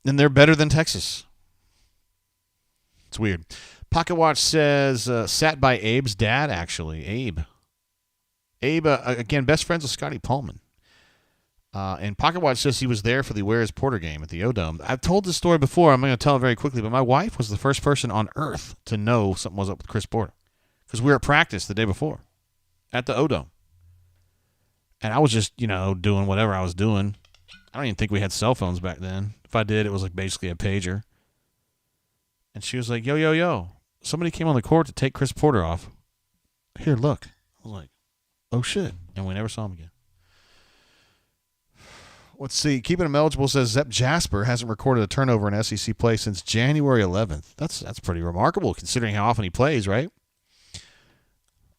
And they're better than Texas. It's weird. Pocket Watch says, sat by Abe's dad, actually. Abe, again, best friends with Scotty Pullman. And Pocket Watch says he was there for the Where's Porter game at the O-Dome. I've told this story before. I'm going to tell it very quickly, but my wife was the first person on earth to know something was up with Chris Porter because we were at practice the day before at the O-Dome. And I was just, doing whatever I was doing. I don't even think we had cell phones back then. If I did, it was like basically a pager. And she was like, yo, somebody came on the court to take Chris Porter off. Here, look. I was like, oh, shit. And we never saw him again. Let's see. Keeping him eligible says Zep Jasper hasn't recorded a turnover in SEC play since January 11th. That's pretty remarkable considering how often he plays, right?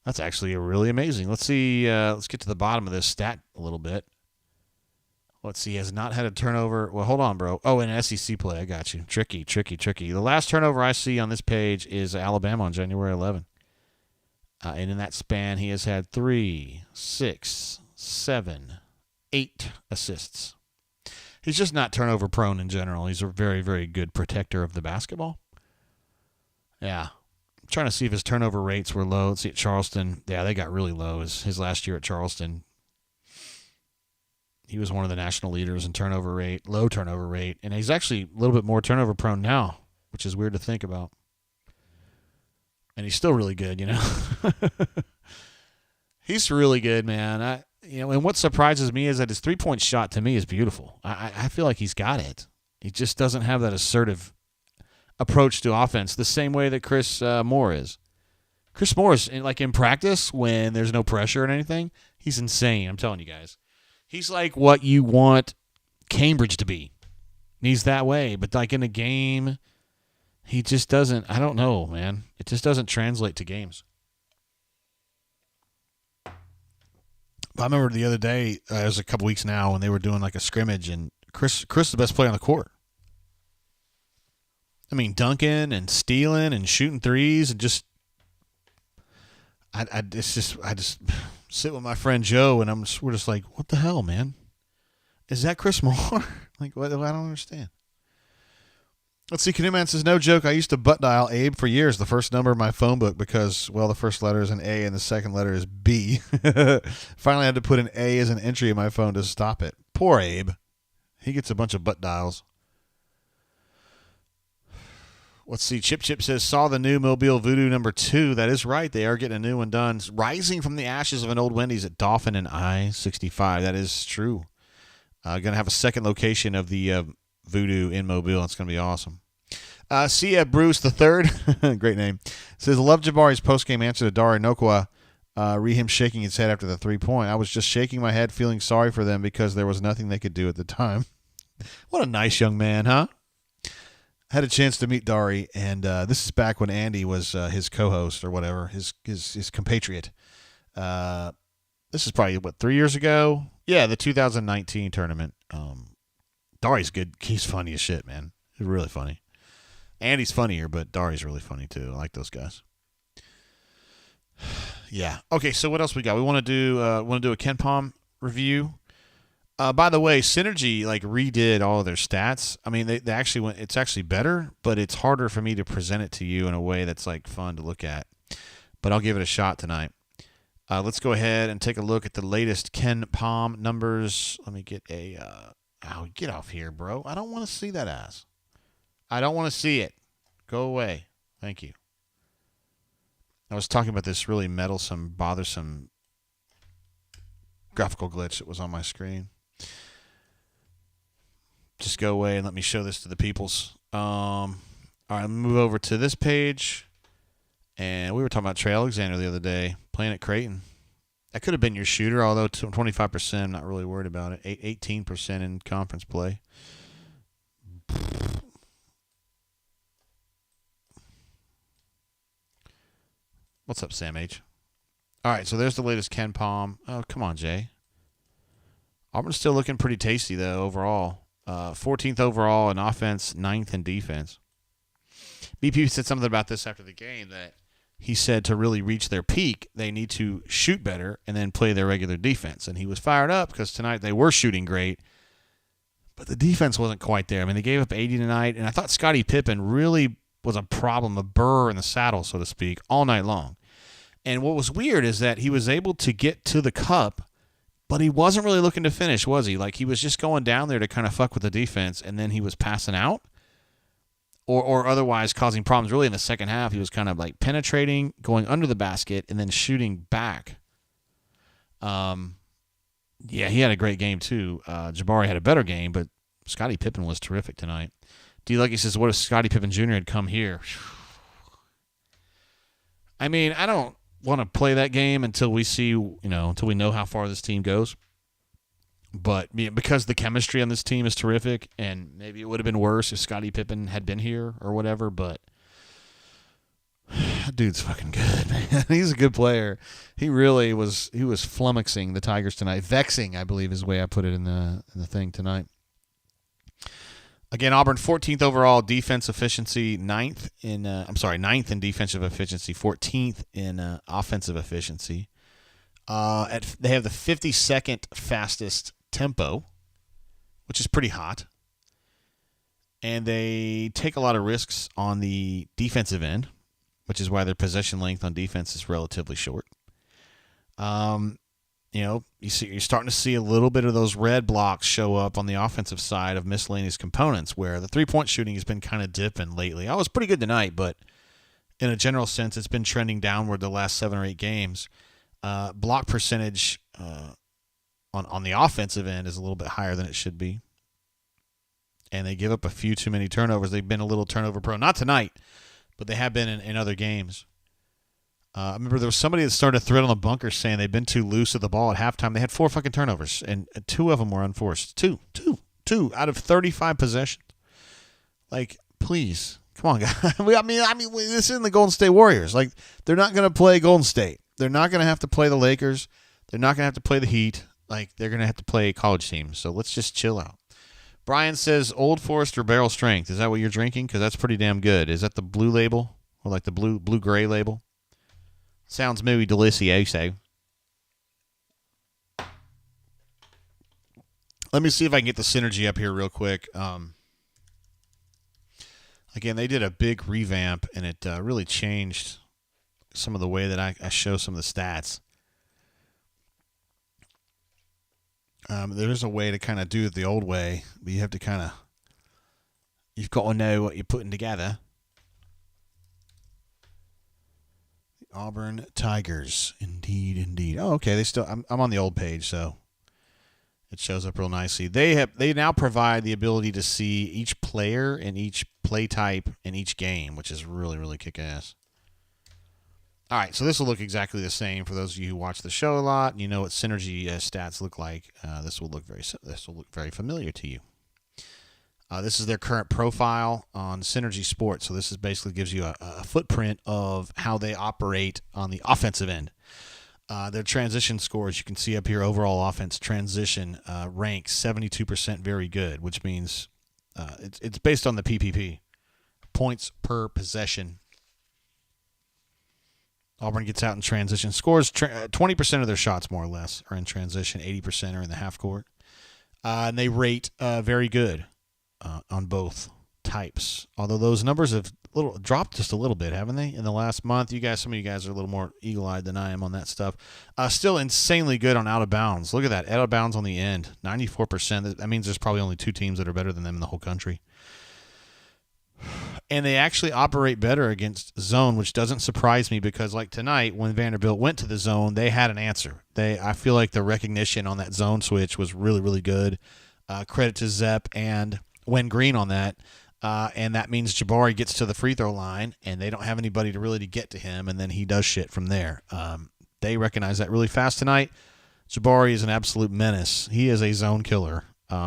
That's actually really amazing. Let's see. Let's get to the bottom of this stat a little bit. Let's see. He has not had a turnover. Well, hold on, bro. Oh, in SEC play. I got you. Tricky. The last turnover I see on this page is Alabama on January 11th. And in that span, he has had 3, 6, 7, 8 assists. He's just not turnover prone in general. He's a very, very good protector of the basketball. Yeah. I'm trying to see if his turnover rates were low. Let's see at Charleston. Yeah, they got really low. His last year at Charleston, he was one of the national leaders in turnover rate, low turnover rate. And he's actually a little bit more turnover prone now, which is weird to think about. And he's still really good, He's really good, man. And what surprises me is that his three-point shot to me is beautiful. I feel like he's got it. He just doesn't have that assertive approach to offense the same way that Chris Moore is. Chris Moore is, like in practice, when there's no pressure or anything, he's insane. I'm telling you guys. He's like what you want Cambridge to be. He's that way. But like in a game, he just doesn't. I don't know, man. It just doesn't translate to games. I remember the other day, it was a couple weeks now, when they were doing like a scrimmage, and Chris is the best player on the court. I mean, dunking and stealing and shooting threes, and just I just sit with my friend Joe, and we're just like, what the hell, man? Is that Chris Moore? Like, what? I don't understand. Let's see. Canoe Man says, no joke. I used to butt dial Abe for years, the first number of my phone book, because, well, the first letter is an A and the second letter is B. Finally, I had to put an A as an entry in my phone to stop it. Poor Abe. He gets a bunch of butt dials. Let's see. Chip says, saw the new Mobile Voodoo number 2. That is right. They are getting a new one done. Rising from the ashes of an old Wendy's at Dauphin and I-65. That is true. Going to have a second location of the Voodoo in Mobile. It's going to be awesome. Sia Bruce the Third, great name, says, love Jabari's post-game answer to Dari Nokwa. Re him shaking his head after the 3-point. I was just shaking my head, feeling sorry for them because there was nothing they could do at the time. What a nice young man, huh? Had a chance to meet Dari, and this is back when Andy was his co-host or whatever, his compatriot. This is probably, 3 years ago? Yeah, the 2019 tournament. Dari's good. He's funny as shit, man. He's really funny. Andy's funnier, but Dari's really funny, too. I like those guys. Yeah. Okay, so what else we got? We want to do a Ken Pom review. By the way, Synergy redid all of their stats. I mean, they actually went. It's actually better, but it's harder for me to present it to you in a way that's fun to look at. But I'll give it a shot tonight. Let's go ahead and take a look at the latest Ken Pom numbers. Let me get a. Get off here, bro. I don't want to see that ass. I don't want to see it. Go away. Thank you. I was talking about this really meddlesome, bothersome graphical glitch that was on my screen. Just go away and let me show this to the peoples. All right, move over to this page. And we were talking about Trey Alexander the other day, playing at Creighton. That could have been your shooter, although 25%, I'm not really worried about it. 18% in conference play. What's up, Sam H? All right, so there's the latest Ken Pom. Oh, come on, Jay. Auburn's still looking pretty tasty, though, overall. 14th overall in offense, 9th in defense. BP said something about this after the game, that he said to really reach their peak, they need to shoot better and then play their regular defense. And he was fired up because tonight they were shooting great, but the defense wasn't quite there. I mean, they gave up 80 tonight, and I thought Scottie Pippen really was a problem, a burr in the saddle, so to speak, all night long. And what was weird is that he was able to get to the cup, but he wasn't really looking to finish, was he? He was just going down there to kind of fuck with the defense, and then he was passing out or otherwise causing problems. Really, in the second half, he was kind of penetrating, going under the basket, and then shooting back. Yeah, he had a great game, too. Jabari had a better game, but Scottie Pippen was terrific tonight. D. Lucky says, what if Scottie Pippen Jr. had come here? I mean, I don't want to play that game until we see, until we know how far this team goes. But because the chemistry on this team is terrific, and maybe it would have been worse if Scottie Pippen had been here or whatever, but that dude's fucking good, man. He's a good player. He really was. He was flummoxing the Tigers tonight. Vexing, I believe, is the way I put it in the thing tonight. Again, Auburn 14th overall defense efficiency, 9th in defensive efficiency, 14th in offensive efficiency. They have the 52nd fastest tempo, which is pretty hot. And they take a lot of risks on the defensive end, which is why their possession length on defense is relatively short. You're starting to see a little bit of those red blocks show up on the offensive side of miscellaneous components, where the three-point shooting has been kind of dipping lately. I was pretty good tonight, but in a general sense, it's been trending downward the last 7 or 8 games. Block percentage on the offensive end is a little bit higher than it should be. And they give up a few too many turnovers. They've been a little turnover prone. Not tonight, but they have been in other games. I remember there was somebody that started a thread on the bunker saying they've been too loose at the ball at halftime. They had 4 fucking turnovers, and 2 of them were unforced. Two out of 35 possessions. Please. Come on, guys. I mean, this isn't the Golden State Warriors. They're not going to play Golden State. They're not going to have to play the Lakers. They're not going to have to play the Heat. They're going to have to play college teams. So let's just chill out. Brian says, Old Forester Barrel Strength. Is that what you're drinking? Because that's pretty damn good. Is that the blue label? Or the blue-gray label? Sounds muy delicioso. Let me see if I can get the synergy up here real quick. Again, they did a big revamp, and it really changed some of the way that I show some of the stats. There's a way to kind of do it the old way, but you have to you've got to know what you're putting together. The Auburn Tigers, indeed. Oh, okay. I'm on the old page, so it shows up real nicely. They now provide the ability to see each player and each play type in each game, which is really, really kick-ass. All right, so this will look exactly the same for those of you who watch the show a lot and you know what synergy stats look like. This will look very familiar to you. This is their current profile on Synergy Sports. So this basically gives you a footprint of how they operate on the offensive end. Their transition scores, you can see up here, overall offense transition ranks 72% very good, which means it's based on the PPP, points per possession. Auburn gets out in transition, scores 20% of their shots more or less are in transition, 80% are in the half court. And they rate very good on both types. Although those numbers have dropped just a little bit, haven't they, in the last month? Some of you guys are a little more eagle-eyed than I am on that stuff. Still insanely good on out of bounds. Look at that, out of bounds on the end, 94%. That means there's probably only 2 teams that are better than them in the whole country. And they actually operate better against zone, which doesn't surprise me because, like tonight, when Vanderbilt went to the zone, they had an answer. I feel like the recognition on that zone switch was really, really good. Credit to Zepp and Wen Green on that. And that means Jabari gets to the free throw line, and they don't have anybody to get to him, and then he does shit from there. They recognize that really fast tonight. Jabari is an absolute menace. He is a zone killer.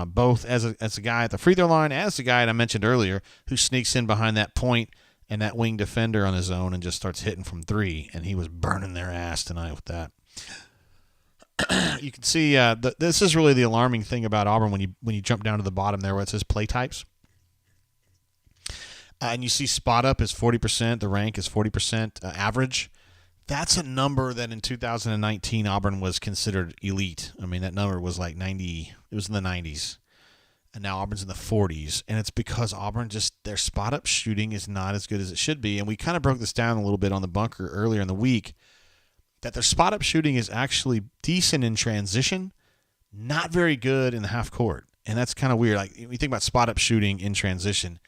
Both as a guy at the free throw line, as the guy that I mentioned earlier, who sneaks in behind that point and that wing defender on his own and just starts hitting from 3, and he was burning their ass tonight with that. You can see this is really the alarming thing about Auburn when you jump down to the bottom there where it says play types. And you see spot up is 40%, the rank is 40% average. That's a number that in 2019 Auburn was considered elite. I mean, that number was like 90. It was in the 90s. And now Auburn's in the 40s. And it's because Auburn their spot-up shooting is not as good as it should be. And we kind of broke this down a little bit on the bunker earlier in the week, that their spot-up shooting is actually decent in transition, not very good in the half court. And that's kind of weird. Like, when you think about spot-up shooting in transition,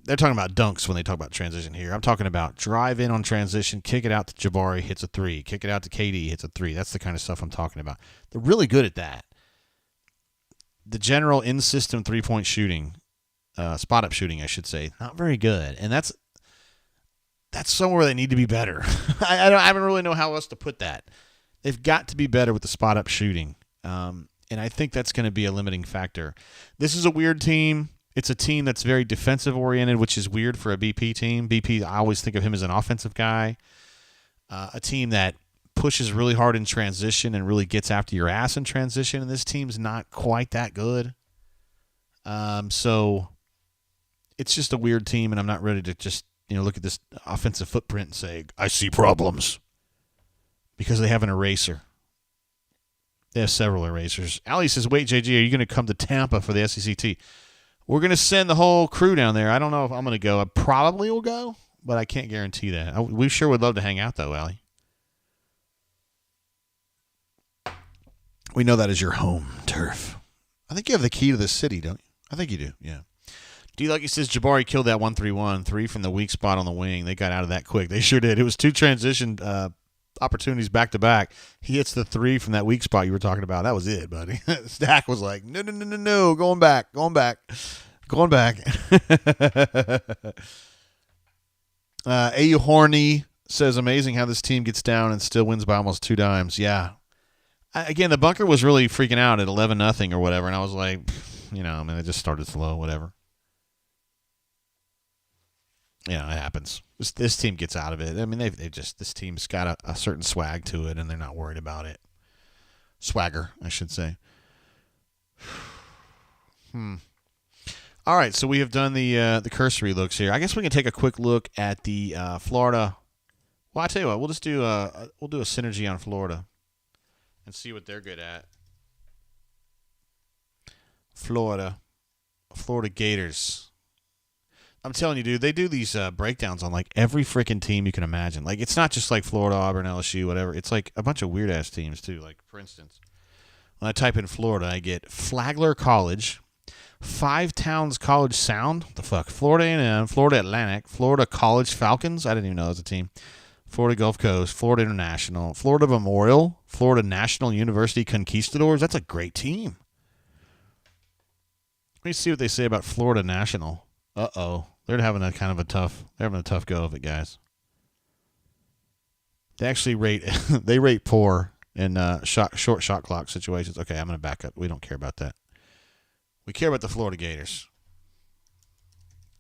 they're talking about dunks when they talk about transition here. I'm talking about drive in on transition, kick it out to Jabari, hits a 3. Kick it out to KD, hits a 3. That's the kind of stuff I'm talking about. They're really good at that. The general in-system three-point shooting, spot-up shooting, I should say, not very good. And that's somewhere they need to be better. I don't really know how else to put that. They've got to be better with the spot-up shooting. And I think that's going to be a limiting factor. This is a weird team. It's a team that's very defensive-oriented, which is weird for a BP team. BP, I always think of him as an offensive guy. A team that pushes really hard in transition and really gets after your ass in transition, and this team's not quite that good. So it's just a weird team, and I'm not ready to just look at this offensive footprint and say, I see problems. Because they have an eraser. They have several erasers. Allie says, wait, JG, are you going to come to Tampa for the SECT? We're going to send the whole crew down there. I don't know if I'm going to go. I probably will go, but I can't guarantee that. We sure would love to hang out, though, Allie. We know that is your home turf. I think you have the key to the city, don't you? I think you do, yeah. D-Lucky says Jabari killed that 1-3-1, 3 from the weak spot on the wing. They got out of that quick. They sure did. It was 2 transition opportunities back-to-back. He hits the 3 from that weak spot you were talking about. That was it, buddy. Stack was like, no, going back. AU Horny says, amazing how this team gets down and still wins by almost 2 dimes. Yeah. Again, the bunker was really freaking out at 11-0 or whatever, and I was like, it just started slow, whatever. Yeah, it happens. This team gets out of it. I mean, this team's got a certain swag to it, and they're not worried about it. Swagger, I should say. All right, so we have done the cursory looks here. I guess we can take a quick look at the Florida. Well, I tell you what, we'll just do a synergy on Florida and see what they're good at. Florida Gators. I'm telling you, dude, they do these breakdowns on like every freaking team you can imagine. Like, it's not just like Florida, Auburn, LSU, whatever. It's like a bunch of weird ass teams too. Like, for instance, when I type in Florida, I get Flagler College, Five Towns College Sound, the fuck, Florida A&M, Florida Atlantic, Florida College Falcons. I didn't even know that was a team. Florida Gulf Coast, Florida International, Florida Memorial, Florida National University Conquistadors. That's a great team. Let me see what they say about Florida National. Uh-oh. They're having a tough go of it, guys. They actually rate poor in short shot clock situations. Okay, I'm going to back up. We don't care about that. We care about the Florida Gators.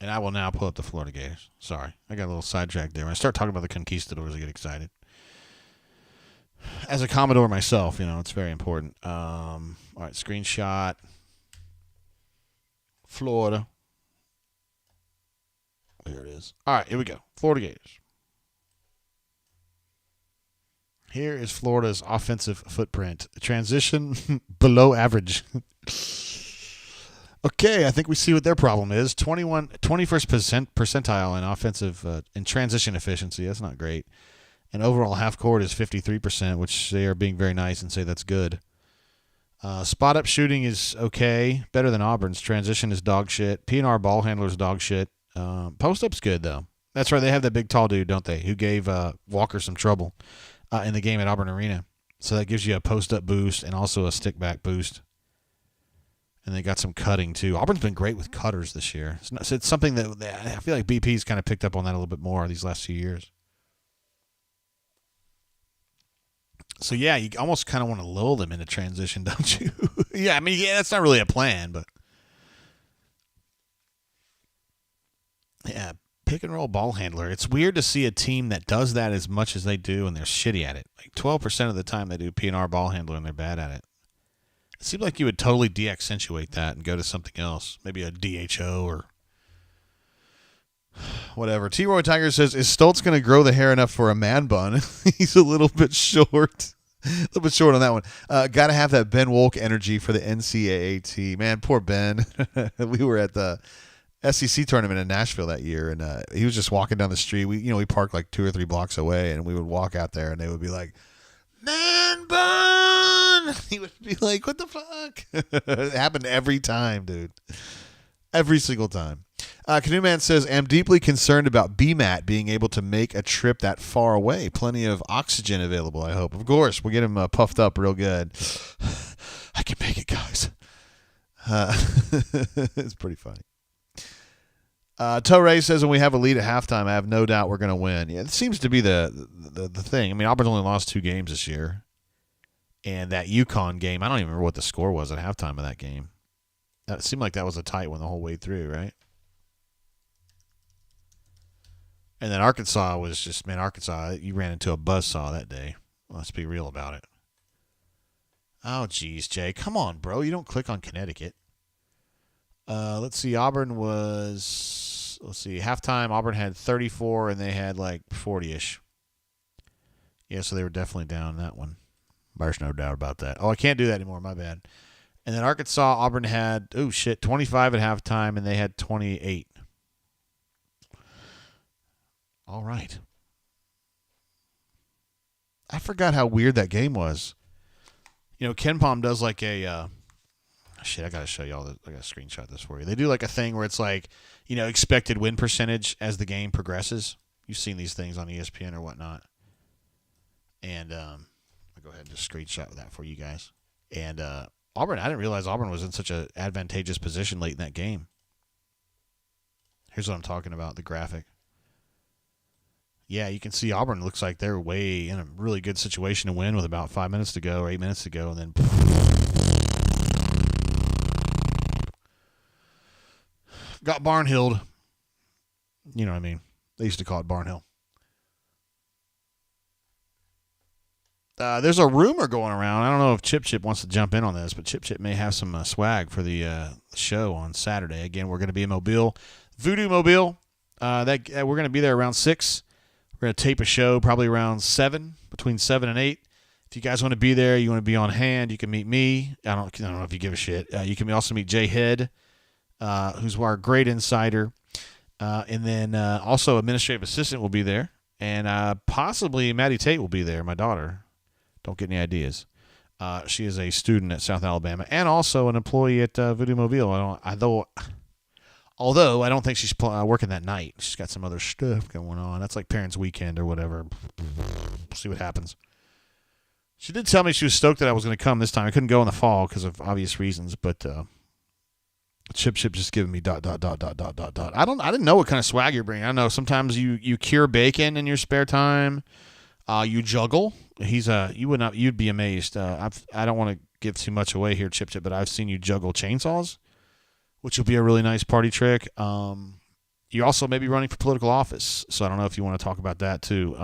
And I will now pull up the Florida Gators. Sorry, I got a little sidetracked there. When I start talking about the Conquistadors, I get excited. As a Commodore myself, it's very important. All right, screenshot. Florida. There it is. All right, here we go. Florida Gators. Here is Florida's offensive footprint. Transition below average. Okay, I think we see what their problem is. 21st percentile in offensive in transition efficiency. That's not great. And overall half court is 53%, which they are being very nice and say that's good. Spot up shooting is okay, better than Auburn's. Transition is dog shit. P&R ball handler is dog shit. Post up's good though. That's right. They have that big tall dude, don't they? Who gave Walker some trouble in the game at Auburn Arena. So that gives you a post up boost and also a stick back boost. And they got some cutting too. Auburn's been great with cutters this year. It's something that I feel like BP's kind of picked up on that a little bit more these last few years. So yeah, you almost kind of want to lull them into transition, don't you? Yeah, I mean, that's not really a plan, but yeah, pick and roll ball handler. It's weird to see a team that does that as much as they do, and they're shitty at it. Like 12% of the time they do P&R ball handler, and they're bad at it. It seems like you would totally de-accentuate that and go to something else, maybe a DHO or whatever. T-Roy Tiger says, is Stoltz going to grow the hair enough for a man bun? He's a little bit short. A little bit short on that one. Got to have that Ben Wolk energy for the NCAAT. Man, poor Ben. We were at the SEC tournament in Nashville that year, and he was just walking down the street. We parked like 2 or 3 blocks away, and we would walk out there, and they would be like, man bun! He would be like, what the fuck? It happened every time, dude. Every single time. Canoe Man says, I'm deeply concerned about BMAT being able to make a trip that far away. Plenty of oxygen available, I hope. Of course, we'll get him puffed up real good. I can make it, guys. It's pretty funny. Torre says, when we have a lead at halftime, I have no doubt we're going to win. Yeah, it seems to be the thing. I mean, Auburn's only lost 2 games this year. And that UConn game, I don't even remember what the score was at halftime of that game. It seemed like that was a tight one the whole way through, right? And then Arkansas was just, man, Arkansas, you ran into a buzzsaw that day. Let's be real about it. Oh, geez, Jay. Come on, bro. You don't click on Connecticut. Let's see. Halftime, Auburn had 34, and they had like 40-ish. Yeah, so they were definitely down that one. There's no doubt about that. Oh, I can't do that anymore. My bad. And then Arkansas, Auburn had, 25 at halftime, and they had 28. All right. I forgot how weird that game was. Ken Palm does like a, I got to show y'all, I got to screenshot this for you. They do like a thing where it's like, expected win percentage as the game progresses. You've seen these things on ESPN or whatnot. And I'll go ahead and just screenshot that for you guys. And Auburn, I didn't realize Auburn was in such an advantageous position late in that game. Here's what I'm talking about, the graphic. Yeah, you can see Auburn looks like they're way in a really good situation to win with about 5 minutes to go or 8 minutes to go, and then got Barnhilled. You know what I mean? They used to call it Barnhill. There's a rumor going around. I don't know if Chip wants to jump in on this, but Chip may have some swag for the show on Saturday. Again, we're going to be in Mobile, Voodoo Mobile. We're going to be there around 6. We're going to tape a show probably around 7, between 7 and 8. If you guys want to be there, you want to be on hand, you can meet me. I don't know if you give a shit. You can also meet Jay Head, who's our great insider. And then also administrative assistant will be there. And possibly Maddie Tate will be there, my daughter. Don't get any ideas. She is a student at South Alabama and also an employee at Voodoo Mobile. Although I don't think she's working that night. She's got some other stuff going on. That's like Parents' Weekend or whatever. We'll see what happens. She did tell me she was stoked that I was going to come this time. I couldn't go in the fall because of obvious reasons, but Chip just giving me ... I didn't know what kind of swag you're bringing. I know sometimes you cure bacon in your spare time. You juggle. You'd be amazed. I don't want to give too much away here, Chip, but I've seen you juggle chainsaws, which will be a really nice party trick. You also may be running for political office, so I don't know if you want to talk about that too.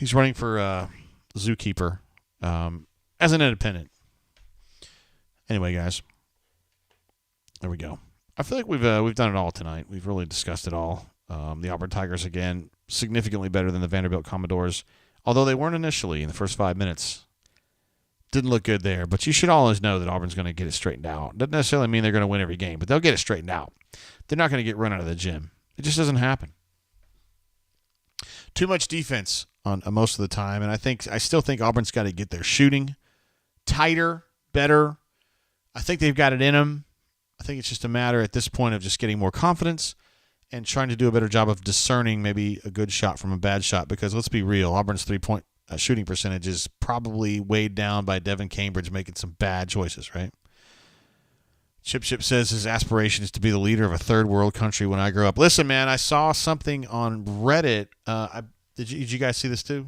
He's running for zookeeper as an independent. Anyway, guys, there we go. I feel like we've done it all tonight. We've really discussed it all. The Auburn Tigers, again, significantly better than the Vanderbilt Commodores, although they weren't initially in the first 5 minutes. Didn't look good there, but you should always know that Auburn's going to get it straightened out. Doesn't necessarily mean they're going to win every game, but they'll get it straightened out. They're not going to get run out of the gym. It just doesn't happen. Too much defense on most of the time, and I still think Auburn's got to get their shooting tighter, better. I think they've got it in them. I think it's just a matter at this point of just getting more confidence and trying to do a better job of discerning maybe a good shot from a bad shot, because let's be real, Auburn's three-point shooting percentage is probably weighed down by Devin Cambridge making some bad choices, right? Chip says his aspiration is to be the leader of a third world country when I grow up. Listen, man, I saw something on Reddit. Did you guys see this too?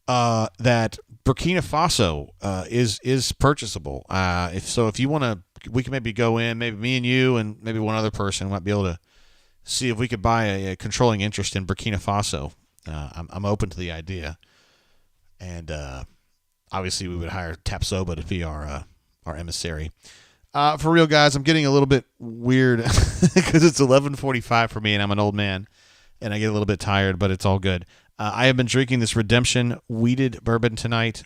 That Burkina Faso is purchasable. If you want to, we can maybe go in, maybe me and you and maybe one other person might be able to see if we could buy a controlling interest in Burkina Faso. I'm open to the idea. And obviously we would hire Tapsoba to be our emissary. For real, guys, I'm getting a little bit weird because it's 11:45 for me and I'm an old man and I get a little bit tired, but it's all good. I have been drinking this Redemption weeded bourbon tonight.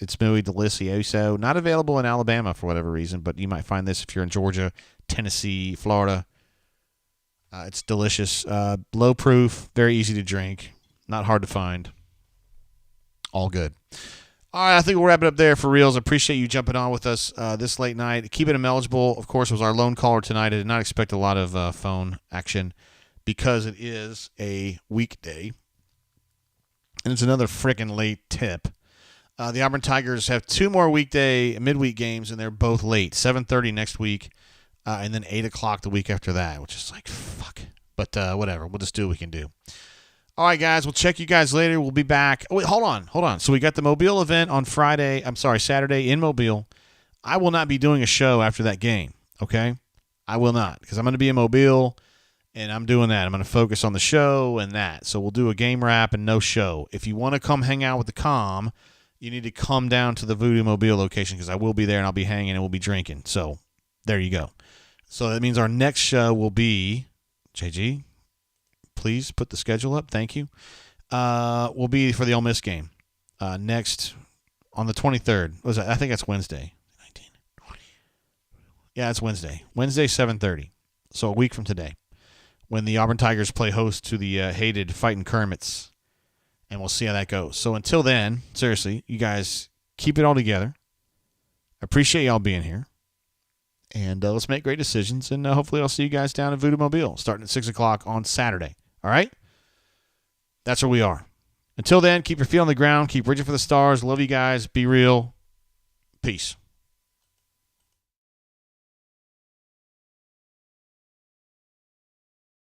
It's muy delicioso. Not available in Alabama for whatever reason, but you might find this if you're in Georgia, Tennessee, Florida. It's delicious. Low proof, very easy to drink, not hard to find. All good. All right, I think we'll wrap it up there for reals. I appreciate you jumping on with us this late night. Keeping him eligible, of course, was our lone caller tonight. I did not expect a lot of phone action because it is a weekday. And it's another freaking late tip. The Auburn Tigers have 2 more midweek games, and they're both late. 7:30 next week, and then 8 o'clock the week after that, which is like, fuck. But whatever. We'll just do what we can do. All right, guys. We'll check you guys later. We'll be back. Oh, wait, hold on. So we got the Mobile event on Saturday in Mobile. I will not be doing a show after that game, okay? I will not, because I'm going to be in Mobile, and I'm doing that. I'm going to focus on the show and that. So we'll do a game wrap and no show. If you want to come hang out with the comm, you need to come down to the Voodoo Mobile location because I will be there and I'll be hanging and we'll be drinking. So there you go. So that means our next show will be, JG, please put the schedule up. Thank you. Will be for the Ole Miss game next on the 23rd. What was that? I think that's Wednesday. 19, 20. Yeah, it's Wednesday. Wednesday, 7:30. So a week from today, when the Auburn Tigers play host to the hated Fighting Kermits. And we'll see how that goes. So until then, seriously, you guys keep it all together. I appreciate y'all being here. And let's make great decisions. And hopefully I'll see you guys down at Voodoo Mobile starting at 6 o'clock on Saturday. All right? That's where we are. Until then, keep your feet on the ground. Keep reaching for the stars. Love you guys. Be real. Peace.